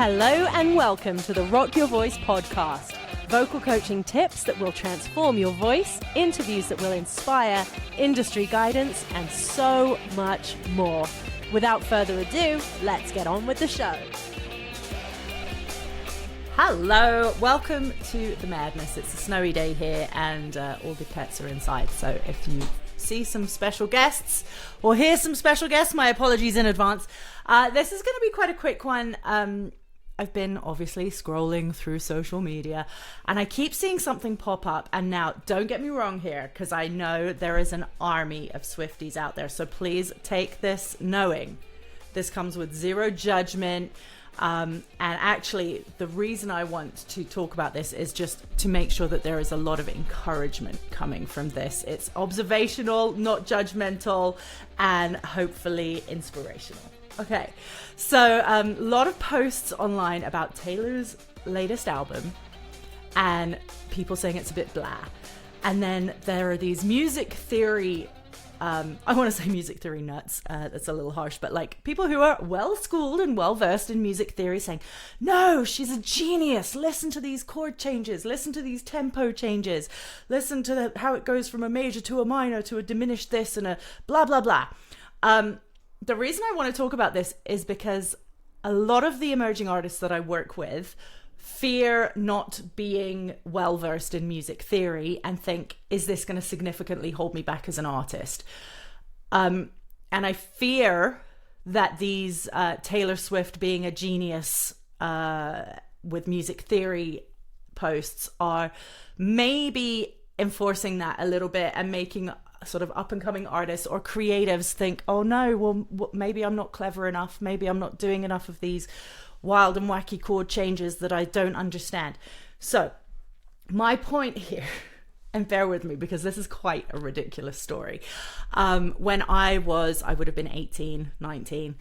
Hello and welcome to the Rock Your Voice podcast. Vocal coaching tips that will transform your voice, interviews that will inspire, industry guidance, and so much more. Without further ado, let's get on with the show. Hello, welcome to the madness. It's a snowy day here and all the pets are inside. So if you see some special guests or hear some special guests, my apologies in advance. This is going to be quite a quick one. I've been obviously scrolling through social media and I keep seeing something pop up. And now, don't get me wrong here, because I know there is an army of Swifties out there. So please take this knowing this comes with zero judgment. And actually, the reason I want to talk about this is just to make sure that there is a lot of encouragement coming from this. It's observational, not judgmental, and hopefully inspirational. Okay, so a lot of posts online about Taylor's latest album and people saying it's a bit blah. And then there are these music theory, I want to say music theory nuts, that's a little harsh, but like people who are well schooled and well versed in music theory saying, no, she's a genius. Listen to these chord changes, listen to these tempo changes, listen to how it goes from a major to a minor to a diminished this and a blah, blah, blah. The reason I want to talk about this is because a lot of the emerging artists that I work with fear not being well versed in music theory and think, is this going to significantly hold me back as an artist? And I fear that these Taylor Swift being a genius with music theory posts are maybe enforcing that a little bit and making sort of up and coming artists or creatives think, oh no, well, maybe I'm not clever enough. Maybe I'm not doing enough of these wild and wacky chord changes that I don't understand. So my point here, and bear with me because this is quite a ridiculous story. When I would have been 18, 19,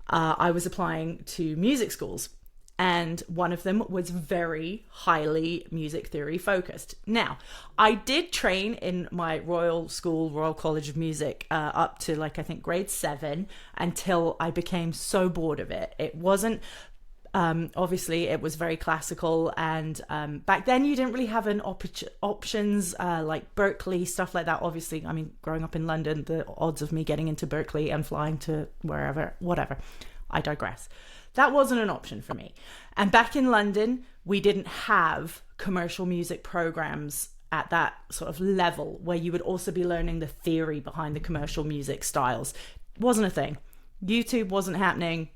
I was applying to music schools. And one of them was very highly music theory focused. Now, I did train in my Royal College of Music up to I think grade 7 until I became so bored of it. It wasn't, obviously it was very classical. And back then you didn't really have options like Berkeley, stuff like that. Obviously, I mean, growing up in London, the odds of me getting into Berkeley and flying to wherever, whatever, I digress. That wasn't an option for me. And back in London, we didn't have commercial music programs at that sort of level where you would also be learning the theory behind the commercial music styles. It wasn't a thing. YouTube wasn't happening.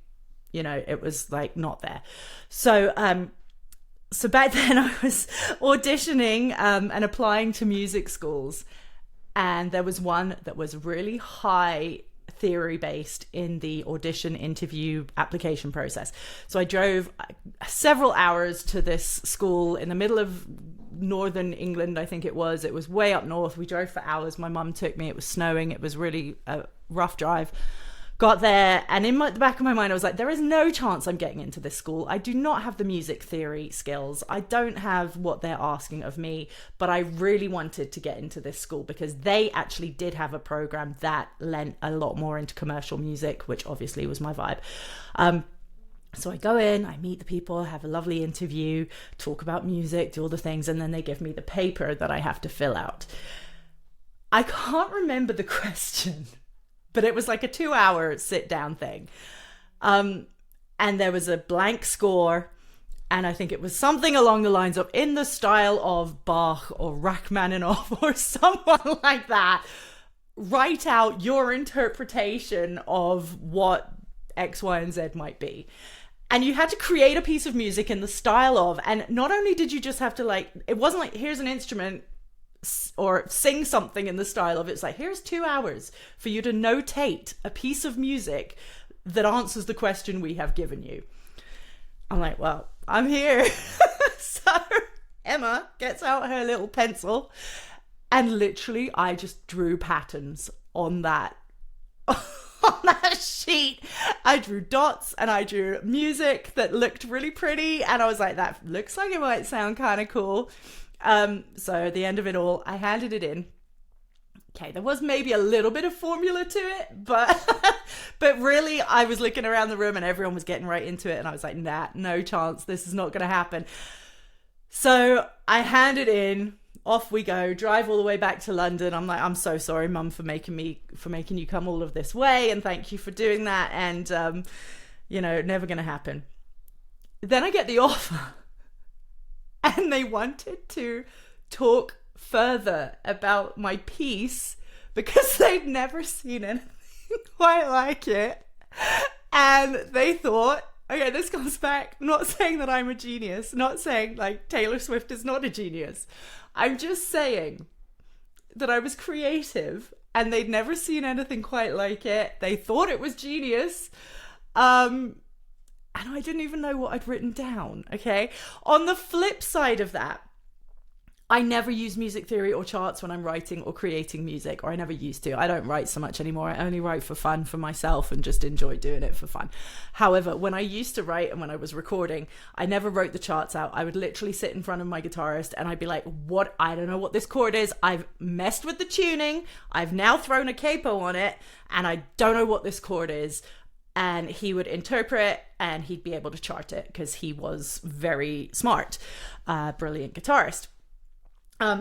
You know, it was not there. So back then I was auditioning and applying to music schools. And there was one that was really high theory based in the audition interview application process. So I drove several hours to this school in the middle of northern England. I think it was way up north. We drove for hours. My mum took me. It was snowing. It was really a rough drive. Got there, and in the back of my mind I was like, there is no chance I'm getting into this school. I do not have the music theory skills. I don't have what they're asking of me, but I really wanted to get into this school because they actually did have a program that lent a lot more into commercial music, which obviously was my vibe. So I go in, I meet the people, have a lovely interview, talk about music, do all the things, and then they give me the paper that I have to fill out. I can't remember the question, but it was like a 2-hour sit down thing. And there was a blank score. And I think it was something along the lines of, in the style of Bach or Rachmaninoff or someone like that, write out your interpretation of what X, Y, and Z might be. And you had to create a piece of music in the style of, and not only did you just have to it wasn't like, here's an instrument, or sing something in the style of, it's like, here's 2 hours for you to notate a piece of music that answers the question we have given you. I'm like, well, I'm here. So Emma gets out her little pencil and literally I just drew patterns on that sheet. I drew dots and I drew music that looked really pretty, and I was like, that looks like it might sound kind of cool. So at the end of it all, I handed it in, okay, there was maybe a little bit of formula to it, but but really I was looking around the room and everyone was getting right into it, and I was like, nah, no chance, this is not going to happen. So I hand it in, off we go, drive all the way back to London. I'm like, I'm so sorry, Mum, for making you come all of this way, and thank you for doing that, and never going to happen. Then I get the offer, and they wanted to talk further about my piece because they'd never seen anything quite like it, and they thought, okay, this comes back, not saying that I'm a genius, not saying like Taylor Swift is not a genius, I'm just saying that I was creative and they'd never seen anything quite like it. They thought it was genius, and I didn't even know what I'd written down. Okay, on the flip side of that, I never use music theory or charts when I'm writing or creating music, or I never used to. I don't write so much anymore. I only write for fun, for myself, and just enjoy doing it for fun. However, when I used to write and when I was recording, I never wrote the charts out. I would literally sit in front of my guitarist and I'd be like, what? I don't know what this chord is. I've messed with the tuning. I've now thrown a capo on it and I don't know what this chord is. And he would interpret and he'd be able to chart it because he was very smart, brilliant guitarist.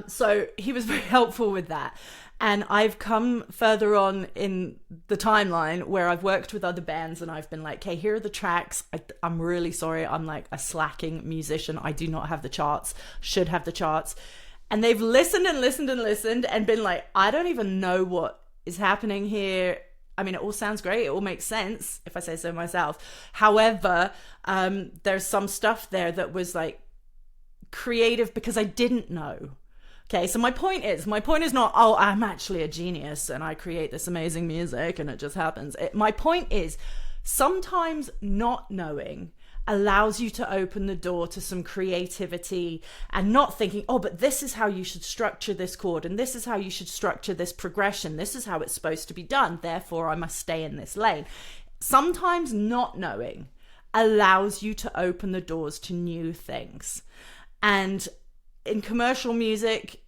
So he was very helpful with that. And I've come further on in the timeline where I've worked with other bands and I've been like, hey, here are the tracks. I'm really sorry. I'm like a slacking musician. I do not have the charts, should have the charts. And they've listened and listened and listened and been like, I don't even know what is happening here. I mean, it all sounds great. It all makes sense if I say so myself. However, there's some stuff there that was like creative because I didn't know. Okay, so my point is not, oh, I'm actually a genius and I create this amazing music and it just happens. My point is sometimes not knowing allows you to open the door to some creativity and not thinking, oh, but this is how you should structure this chord and this is how you should structure this progression. This is how it's supposed to be done. Therefore, I must stay in this lane. Sometimes not knowing allows you to open the doors to new things. And in commercial music,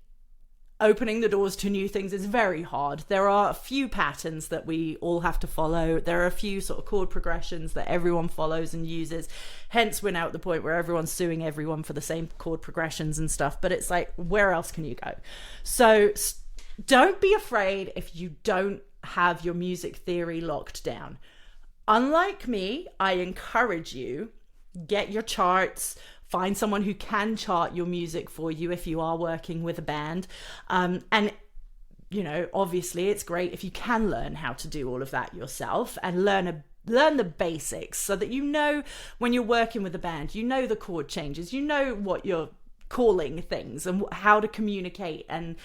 opening the doors to new things is very hard. There are a few patterns that we all have to follow. There are a few sort of chord progressions that everyone follows and uses. Hence, we're now at the point where everyone's suing everyone for the same chord progressions and stuff. But it's like, where else can you go? So don't be afraid if you don't have your music theory locked down. Unlike me, I encourage you, get your charts. Find someone who can chart your music for you if you are working with a band. And, obviously it's great if you can learn how to do all of that yourself and learn the basics so that when you're working with a band, the chord changes, what you're calling things and how to communicate and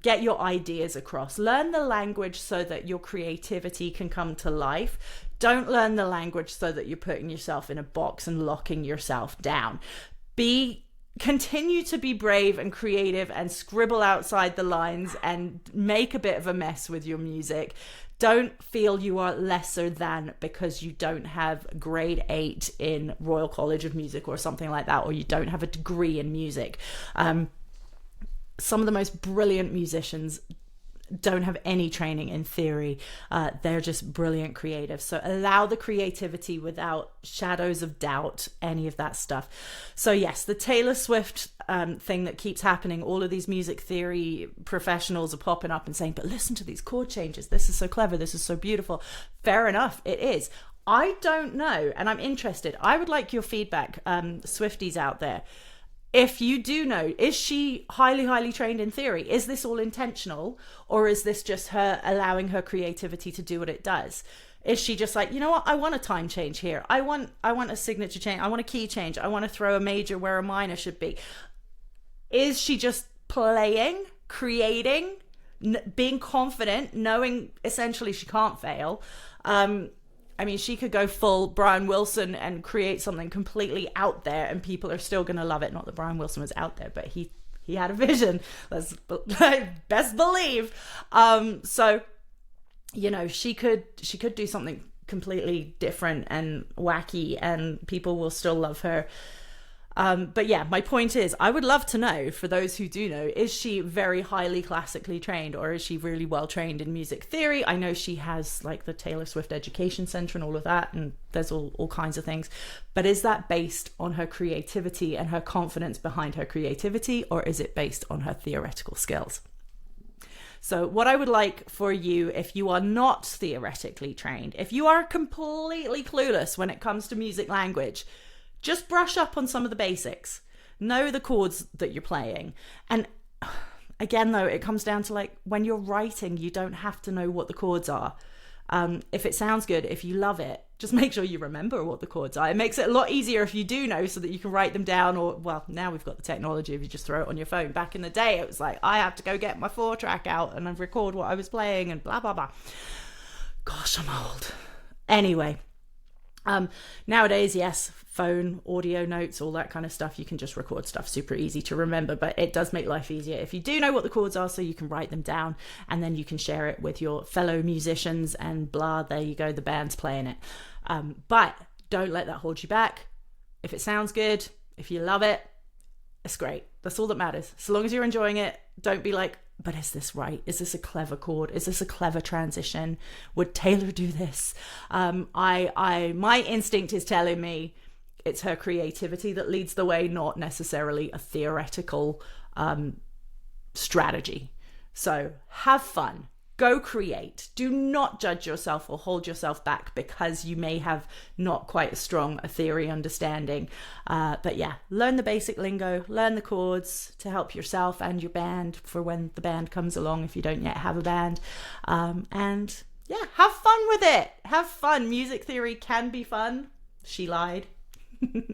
get your ideas across. Learn the language so that your creativity can come to life. Don't learn the language so that you're putting yourself in a box and locking yourself down. Continue to be brave and creative and scribble outside the lines and make a bit of a mess with your music. Don't feel you are lesser than because you don't have grade 8 in Royal College of Music or something like that, or you don't have a degree in music. Some of the most brilliant musicians don't have any training in theory. They're just brilliant creatives. So allow the creativity without shadows of doubt, any of that stuff. So yes, the Taylor Swift thing that keeps happening, all of these music theory professionals are popping up and saying, but listen to these chord changes. This is so clever. This is so beautiful. Fair enough. It is. I don't know. And I'm interested. I would like your feedback, Swifties out there. If you do know, is she highly, highly trained in theory? Is this all intentional? Or is this just her allowing her creativity to do what it does? Is she just like, you know what? I want a time change here. I want a signature change. I want a key change. I want to throw a major where a minor should be. Is she just playing, creating, being confident, knowing essentially she can't fail? I mean, she could go full Brian Wilson and create something completely out there and people are still going to love it. Not that Brian Wilson was out there, but he had a vision. Let's best believe. So, she could do something completely different and wacky and people will still love her. But yeah, my point is, I would love to know, for those who do know, is she very highly classically trained, or is she really well trained in music theory? I know she has like the Taylor Swift Education Center and all of that, and there's all kinds of things. But is that based on her creativity and her confidence behind her creativity, or is it based on her theoretical skills? So what I would like for you, if you are not theoretically trained, if you are completely clueless when it comes to music language, just brush up on some of the basics. Know the chords that you're playing. And again, though, it comes down to like when you're writing, you don't have to know what the chords are. If it sounds good, if you love it, just make sure you remember what the chords are. It makes it a lot easier if you do know, so that you can write them down. Or, well, now we've got the technology if you just throw it on your phone. Back in the day, it was like, I have to go get my 4-track out and record what I was playing and blah, blah, blah. Gosh, I'm old. Anyway. Nowadays, yes, phone, audio notes, all that kind of stuff, you can just record stuff, super easy to remember, but it does make life easier if you do know what the chords are, so you can write them down and then you can share it with your fellow musicians and blah, there you go, the band's playing it. But don't let that hold you back. If it sounds good, if you love it, it's great. That's all that matters. So long as you're enjoying it, don't be like, but is this right? Is this a clever chord? Is this a clever transition? Would Taylor do this? My instinct is telling me it's her creativity that leads the way, not necessarily a theoretical strategy. So have fun. Go create. Do not judge yourself or hold yourself back because you may have not quite as strong a theory understanding. But yeah, learn the basic lingo, learn the chords to help yourself and your band for when the band comes along, if you don't yet have a band. And yeah, have fun with it. Have fun. Music theory can be fun. She lied.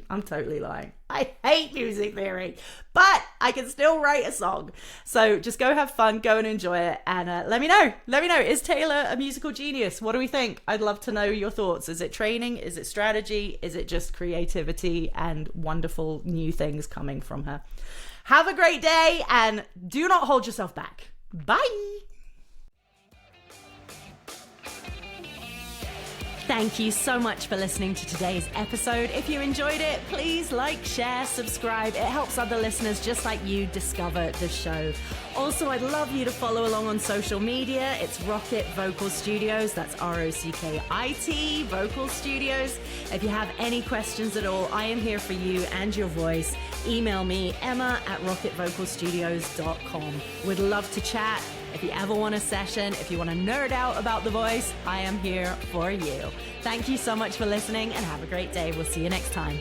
I'm totally lying. I hate music theory, but I can still write a song. So just go have fun, go and enjoy it, and let me know. Let me know. Is Taylor a musical genius? What do we think? I'd love to know your thoughts. Is it training? Is it strategy? Is it just creativity and wonderful new things coming from her? Have a great day, and do not hold yourself back. Bye. Thank you so much for listening to today's episode. If you enjoyed it, please like, share, subscribe. It helps other listeners just like you discover the show. Also, I'd love you to follow along on social media. It's Rocket Vocal Studios. That's ROCKIT Vocal Studios. If you have any questions at all, I am here for you and your voice. Email me, emma@rocketvocalstudios.com. Would love to chat. If you ever want a session, if you want to nerd out about the voice, I am here for you. Thank you so much for listening and have a great day. We'll see you next time.